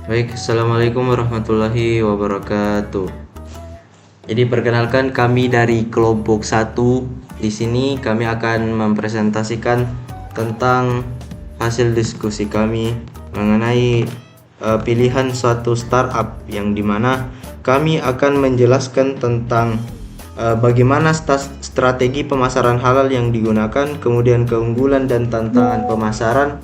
Baik, Assalamualaikum warahmatullahi wabarakatuh. Jadi perkenalkan kami dari kelompok satu. Di sini kami akan mempresentasikan tentang hasil diskusi kami mengenai pilihan suatu startup, yang dimana kami akan menjelaskan tentang bagaimana strategi pemasaran halal yang digunakan, kemudian keunggulan dan tantangan pemasaran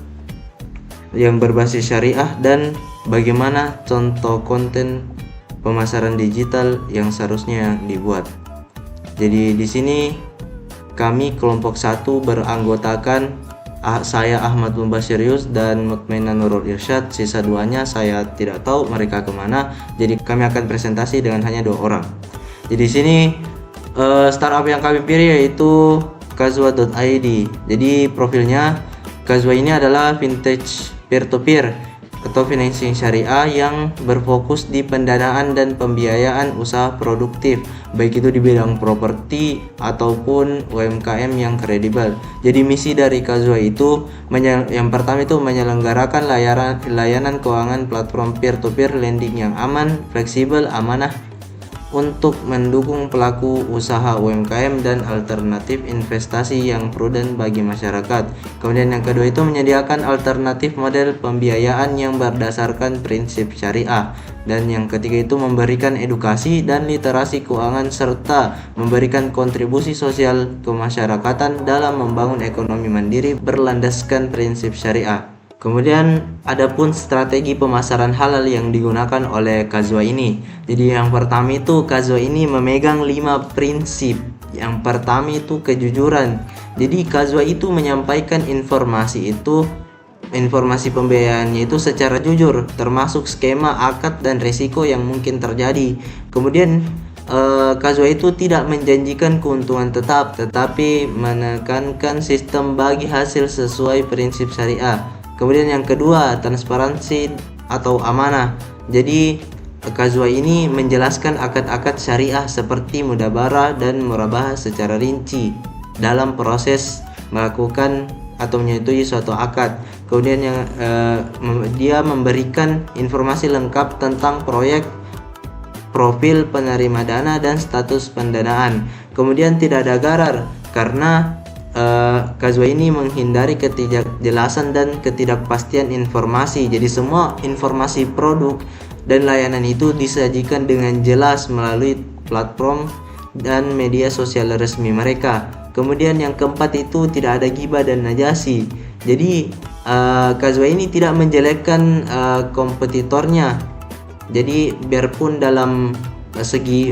yang berbasis syariah, dan bagaimana contoh konten pemasaran digital yang seharusnya dibuat. Jadi di sini kami kelompok satu beranggotakan saya Ahmad Mubasyirius dan Mutmainah Nurul Irsyad. Sisa duanya saya tidak tahu mereka kemana. Jadi kami akan presentasi dengan hanya 2 orang. Jadi di sini startup yang kami pilih yaitu Kazwa.id. Jadi profilnya, Kazwa ini adalah vintage peer-to-peer atau financing syariah yang berfokus di pendanaan dan pembiayaan usaha produktif, baik itu di bidang properti ataupun UMKM yang kredibel. Jadi misi dari Kazwa itu yang pertama itu menyelenggarakan layanan keuangan platform peer-to-peer lending yang aman, fleksibel, amanah untuk mendukung pelaku usaha UMKM dan alternatif investasi yang prudent bagi masyarakat. Kemudian yang kedua itu menyediakan alternatif model pembiayaan yang berdasarkan prinsip syariah. Dan yang ketiga itu memberikan edukasi dan literasi keuangan serta memberikan kontribusi sosial kemasyarakatan dalam membangun ekonomi mandiri berlandaskan prinsip syariah. Kemudian adapun strategi pemasaran halal yang digunakan oleh Kazwa ini. Jadi yang pertama itu Kazwa ini memegang 5 prinsip. Yang pertama itu kejujuran. Jadi Kazwa itu menyampaikan informasi pembiayaannya itu secara jujur, termasuk skema, akad, dan risiko yang mungkin terjadi. Kemudian Kazwa itu tidak menjanjikan keuntungan tetap, tetapi menekankan sistem bagi hasil sesuai prinsip syariah. Kemudian yang kedua, transparansi atau amanah. Jadi Kazwa ini menjelaskan akad-akad syariah seperti mudabarah dan murabahah secara rinci dalam proses melakukan atau menyetujui suatu akad. Kemudian yang dia memberikan informasi lengkap tentang proyek, profil penerima dana, dan status pendanaan. Kemudian tidak ada garar karena Kazwa ini menghindari ketidakjelasan dan ketidakpastian informasi. Jadi semua informasi produk dan layanan itu disajikan dengan jelas melalui platform dan media sosial resmi mereka. Kemudian yang keempat itu tidak ada ghibah dan najasi. Jadi Kazwa ini tidak menjelekkan kompetitornya. Jadi biarpun dalam segi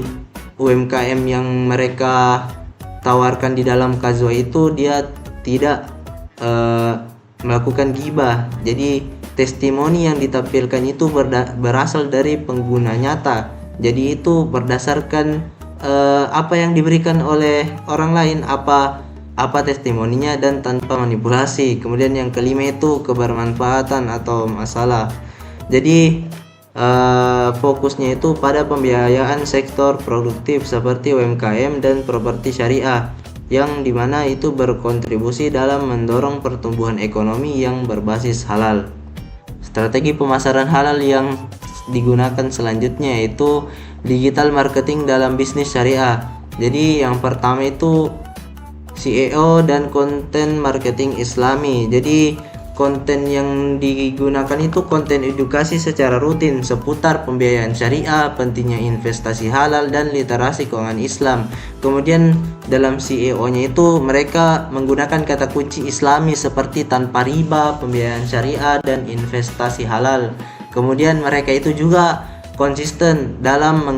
UMKM yang mereka tawarkan di dalam Kazwa itu, dia tidak melakukan ghibah. Jadi testimoni yang ditampilkan itu berasal dari pengguna nyata. Jadi itu berdasarkan apa yang diberikan oleh orang lain, apa testimoninya, dan tanpa manipulasi. Kemudian yang kelima itu kebermanfaatan atau masalah. Jadi fokusnya itu pada pembiayaan sektor produktif seperti UMKM dan properti syariah, yang dimana itu berkontribusi dalam mendorong pertumbuhan ekonomi yang berbasis halal. Strategi pemasaran halal yang digunakan selanjutnya yaitu digital marketing dalam bisnis syariah. Jadi yang pertama itu SEO dan konten marketing islami. Jadi konten yang digunakan itu konten edukasi secara rutin seputar pembiayaan syariah, pentingnya investasi halal, dan literasi keuangan Islam. Kemudian dalam SEO-nya itu mereka menggunakan kata kunci islami seperti tanpa riba, pembiayaan syariah, dan investasi halal. Kemudian mereka itu juga konsisten dalam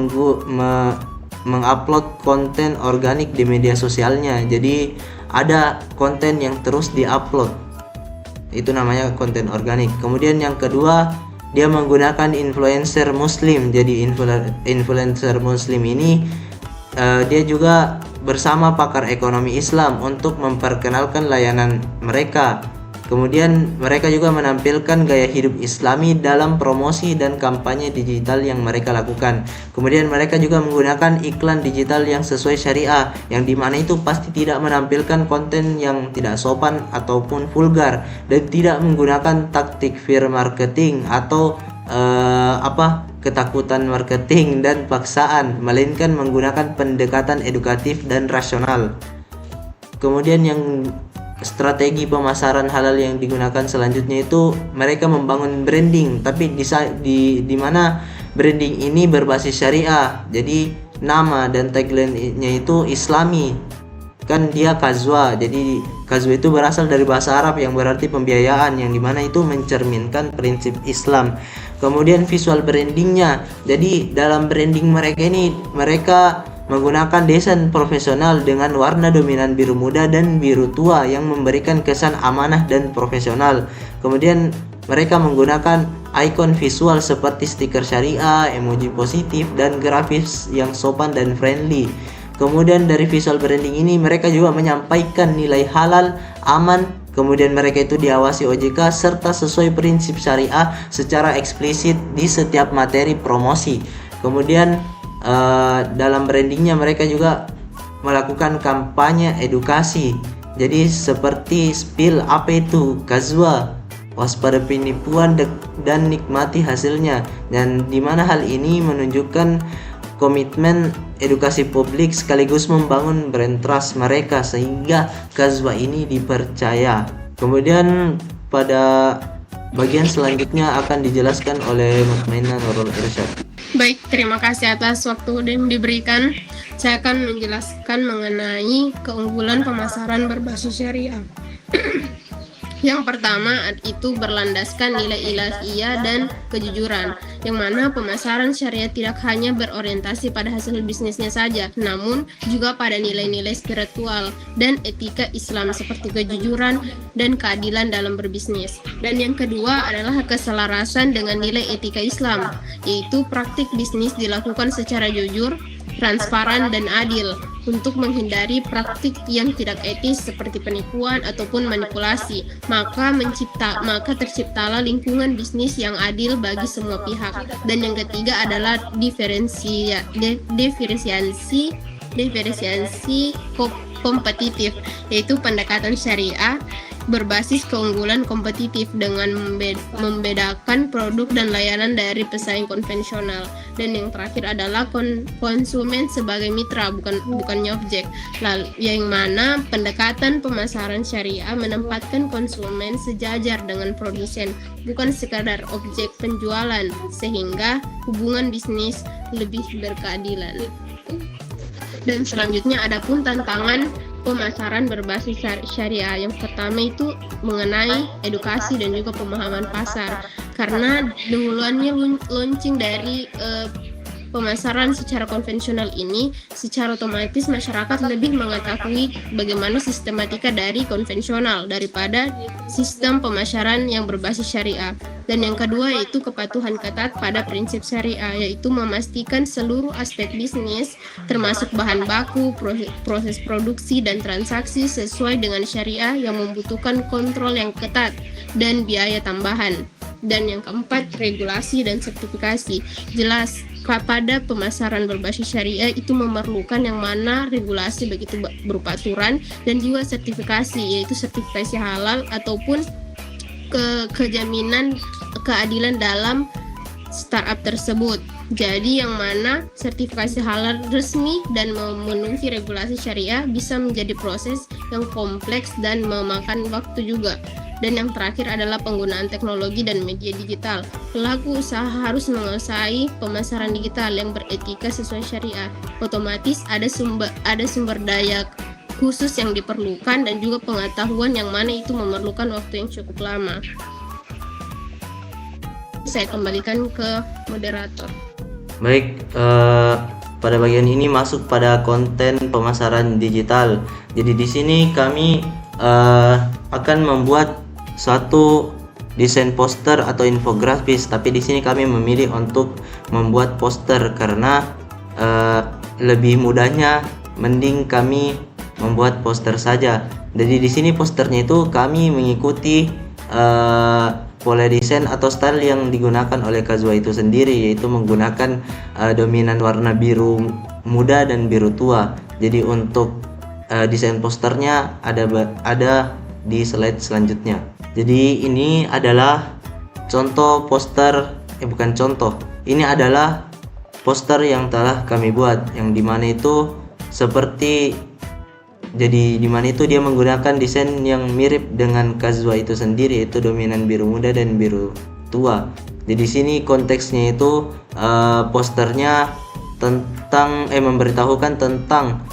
mengupload konten organik di media sosialnya. Jadi ada konten yang terus diupload, itu namanya konten organik. Kemudian yang kedua, dia menggunakan influencer muslim. Jadi influencer muslim ini dia juga bersama pakar ekonomi Islam untuk memperkenalkan layanan mereka. Kemudian mereka juga menampilkan gaya hidup Islami dalam promosi dan kampanye digital yang mereka lakukan. Kemudian mereka juga menggunakan iklan digital yang sesuai syariah, yang dimana itu pasti tidak menampilkan konten yang tidak sopan ataupun vulgar, dan tidak menggunakan taktik fear marketing atau ketakutan marketing dan paksaan, melainkan menggunakan pendekatan edukatif dan rasional. Kemudian yang strategi pemasaran halal yang digunakan selanjutnya itu mereka membangun branding, tapi di mana branding ini berbasis syariah. Jadi nama dan tagline-nya itu Islami. Kan dia Kazwa, jadi Kazwa itu berasal dari bahasa Arab yang berarti pembiayaan, yang dimana itu mencerminkan prinsip Islam. Kemudian visual brandingnya, jadi dalam branding mereka ini mereka menggunakan desain profesional dengan warna dominan biru muda dan biru tua yang memberikan kesan amanah dan profesional. Kemudian mereka menggunakan ikon visual seperti stiker syariah, emoji positif, dan grafis yang sopan dan friendly. Kemudian dari visual branding ini mereka juga menyampaikan nilai halal, aman, kemudian mereka itu diawasi OJK serta sesuai prinsip syariah secara eksplisit di setiap materi promosi. Kemudian dalam brandingnya mereka juga melakukan kampanye edukasi. Jadi seperti spill apa itu Kazwa, waspada penipuan dan nikmati hasilnya. Dan dimana hal ini menunjukkan komitmen edukasi publik sekaligus membangun brand trust mereka sehingga Kazwa ini dipercaya. Kemudian pada bagian selanjutnya akan dijelaskan oleh Mas Maina Nurul Irsyad. Baik, terima kasih atas waktu yang diberikan. Saya akan menjelaskan mengenai keunggulan pemasaran berbasis syariah. Yang pertama itu berlandaskan nilai ilahiyah dan kejujuran, yang mana pemasaran syariah tidak hanya berorientasi pada hasil bisnisnya saja, namun juga pada nilai-nilai spiritual dan etika Islam seperti kejujuran dan keadilan dalam berbisnis. Dan yang kedua adalah keselarasan dengan nilai etika Islam, yaitu praktik bisnis dilakukan secara jujur, transparan, dan adil untuk menghindari praktik yang tidak etis seperti penipuan ataupun manipulasi. Maka terciptalah lingkungan bisnis yang adil bagi semua pihak. Dan yang ketiga adalah diferensiasi kompetitif, yaitu pendekatan syariah berbasis keunggulan kompetitif dengan membedakan produk dan layanan dari pesaing konvensional. Dan yang terakhir adalah konsumen sebagai mitra, bukannya objek. Lalu yang mana pendekatan pemasaran syariah menempatkan konsumen sejajar dengan produsen, bukan sekadar objek penjualan, sehingga hubungan bisnis lebih berkeadilan. Dan selanjutnya ada pun tantangan pemasaran berbasis syariah. Yang pertama itu mengenai edukasi dan juga pemahaman pasar, karena dahuluannya launching dari pemasaran secara konvensional ini, secara otomatis masyarakat lebih mengetahui bagaimana sistematika dari konvensional daripada sistem pemasaran yang berbasis syariah. Dan yang kedua yaitu kepatuhan ketat pada prinsip syariah, yaitu memastikan seluruh aspek bisnis termasuk bahan baku, proses produksi dan transaksi sesuai dengan syariah yang membutuhkan kontrol yang ketat dan biaya tambahan. Dan yang keempat, regulasi dan sertifikasi. Jelas pada pemasaran berbasis syariah itu memerlukan yang mana regulasi begitu berupa aturan dan juga sertifikasi, yaitu sertifikasi halal ataupun kejaminan keadilan dalam startup tersebut. Jadi yang mana sertifikasi halal resmi dan memenuhi regulasi syariah bisa menjadi proses yang kompleks dan memakan waktu juga. Dan yang terakhir adalah penggunaan teknologi dan media digital. Pelaku usaha harus menguasai pemasaran digital yang beretika sesuai syariah. Otomatis ada sumber daya khusus yang diperlukan dan juga pengetahuan yang mana itu memerlukan waktu yang cukup lama. Saya kembalikan ke moderator. Baik, pada bagian ini masuk pada konten pemasaran digital. Jadi di sini kami akan membuat suatu desain poster atau infografis, tapi di sini kami memilih untuk membuat poster karena lebih mudahnya mending kami membuat poster saja. Jadi di sini posternya itu kami mengikuti pola desain atau style yang digunakan oleh Kazwa itu sendiri, yaitu menggunakan dominan warna biru muda dan biru tua. Jadi untuk desain posternya ada di slide selanjutnya. Jadi ini adalah contoh poster bukan contoh, ini adalah poster yang telah kami buat, yang dimana itu seperti, jadi dimana itu dia menggunakan desain yang mirip dengan Kazuha itu sendiri, yaitu dominan biru muda dan biru tua. Jadi sini konteksnya itu posternya tentang memberitahukan tentang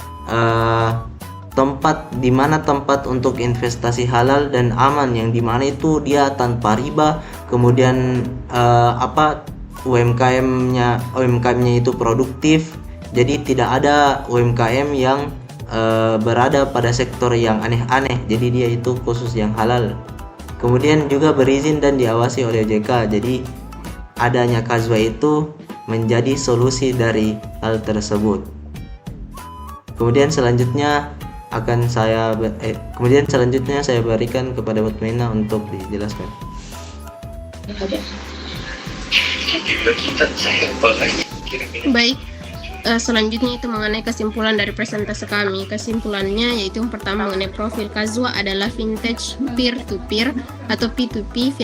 tempat untuk investasi halal dan aman, yang dimana itu dia tanpa riba, kemudian UMKM-nya itu produktif. Jadi tidak ada UMKM yang berada pada sektor yang aneh-aneh, jadi dia itu khusus yang halal. Kemudian juga berizin dan diawasi oleh OJK. Jadi adanya Kazuha itu menjadi solusi dari hal tersebut. Kemudian selanjutnya saya berikan kepada Mutmainah untuk dijelaskan. Baik, selanjutnya itu mengenai kesimpulan dari presentasi kami. Kesimpulannya yaitu yang pertama mengenai profil Kazuha adalah vintage peer-to-peer atau P2P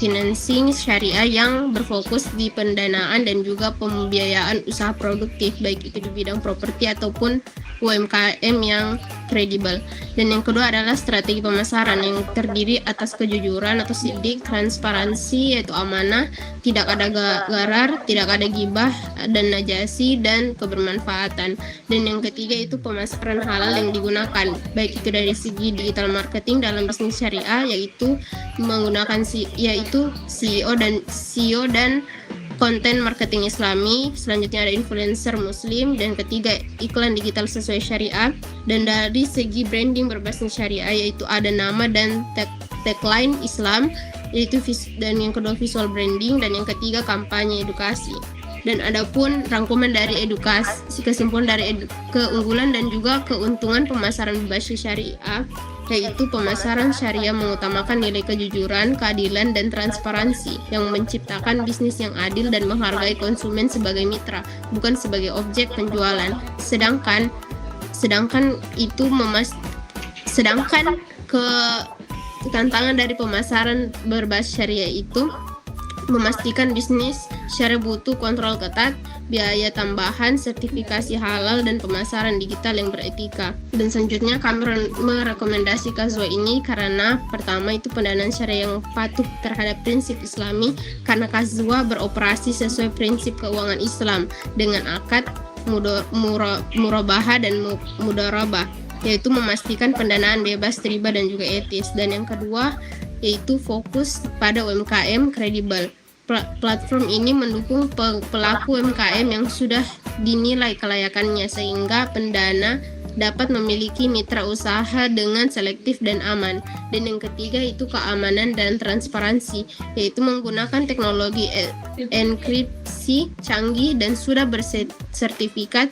financing syariah yang berfokus di pendanaan dan juga pembiayaan usaha produktif, baik itu di bidang properti ataupun UMKM yang kredibel. Dan yang kedua adalah strategi pemasaran yang terdiri atas kejujuran atau sidik, transparansi yaitu amanah, tidak ada garar, tidak ada gibah dan najasi, dan kebermanfaatan. Dan yang ketiga itu pemasaran halal yang digunakan, baik itu dari segi digital marketing dalam bisnis syariah, yaitu menggunakan SEO dan konten marketing islami. Selanjutnya ada influencer muslim, dan ketiga iklan digital sesuai syariah. Dan dari segi branding berbasis syariah yaitu ada nama dan tagline Islam, yaitu dan yang kedua visual branding, dan yang ketiga kampanye edukasi. Dan adapun rangkuman dari edukasi, kesimpulan dari keunggulan dan juga keuntungan pemasaran berbasis syariah, yaitu pemasaran syariah mengutamakan nilai kejujuran, keadilan, dan transparansi yang menciptakan bisnis yang adil dan menghargai konsumen sebagai mitra, bukan sebagai objek penjualan. Sedangkan tantangan dari pemasaran berbasis syariah itu memastikan bisnis syariah butuh kontrol ketat, biaya tambahan, sertifikasi halal, dan pemasaran digital yang beretika. Dan selanjutnya kami merekomendasi Kazuha ini karena pertama itu pendanaan syariah yang patuh terhadap prinsip Islami, karena Kazuha beroperasi sesuai prinsip keuangan Islam dengan akad murabahah dan mudarabah, yaitu memastikan pendanaan bebas riba dan juga etis. Dan yang kedua yaitu fokus pada UMKM kredibel. Platform ini mendukung pelaku UMKM yang sudah dinilai kelayakannya, sehingga pendana dapat memiliki mitra usaha dengan selektif dan aman. Dan yang ketiga itu keamanan dan transparansi, yaitu menggunakan teknologi enkripsi canggih dan sudah bersertifikat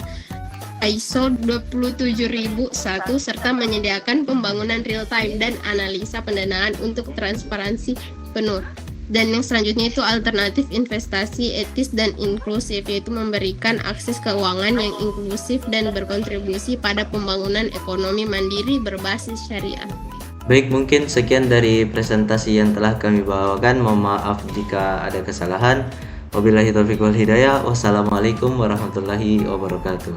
ISO 27001 serta menyediakan pembangunan real time dan analisa pendanaan untuk transparansi penuh. Dan yang selanjutnya itu alternatif investasi etis dan inklusif, yaitu memberikan akses keuangan yang inklusif dan berkontribusi pada pembangunan ekonomi mandiri berbasis syariah. Baik, mungkin sekian dari presentasi yang telah kami bawakan. Mohon maaf jika ada kesalahan. Wabillahi taufiq wal hidayah. Wassalamualaikum warahmatullahi wabarakatuh.